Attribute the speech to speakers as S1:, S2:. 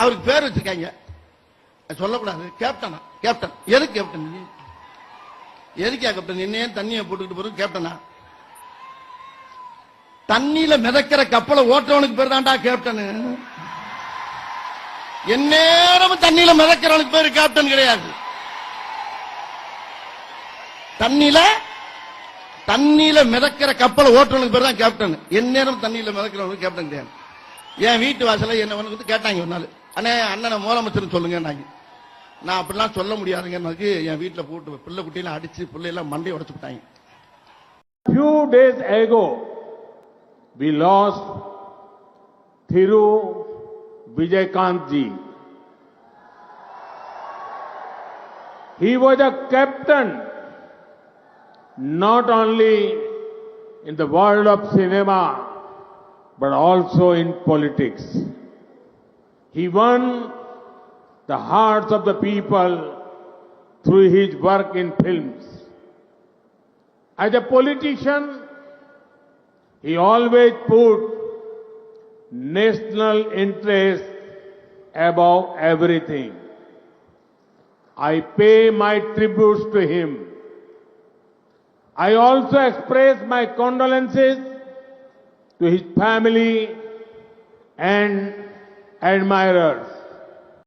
S1: அவருக்கு பேர் வச்சிருக்காங்க, சொல்லக்கூடாது. கேப்டனா? கேப்டன் எதுக்கு கேப்டன்? எதுக்கா கேப்டன்? என்ன தண்ணியை போட்டுக்கிட்டு போறது கேப்டனா? தண்ணியில மிதக்கிற கப்பலை ஓட்டுறவனுக்கு பேர் தான்டா கேப்டன். எந்நேரமும் தண்ணியில மிதக்கிறவனுக்கு பேர் கேப்டன் கிடையாது. தண்ணியில மிதக்கிற கப்பலை ஓட்டுறவனுக்கு பேர் தான் கேப்டன். எந்நேரம் தண்ணியில மிதக்கிறவனுக்கு கேப்டன் கிடையாது. என் வீட்டு வாசல என்ன வந்து கேட்டாங்க ஒரு நாள், அண்ணே அண்ணனை முதலமைச்சர் சொல்லுங்க. நான் அப்படிலாம் சொல்ல முடியாதுங்க. என் வீட்டில் போட்டு பிள்ளை குட்டியெல்லாம் அடிச்சு பிள்ளையெல்லாம் மண்டையை உடைச்சு விட்டாங்க.
S2: Few days ago, we lost Thiru Vijayakant ji. He was a captain not only in the world of cinema but also in politics. He won the hearts of the people through his work in films. As a politician, he always put national interest above everything. I pay my tributes to him. I also express my condolences to his family and admirers.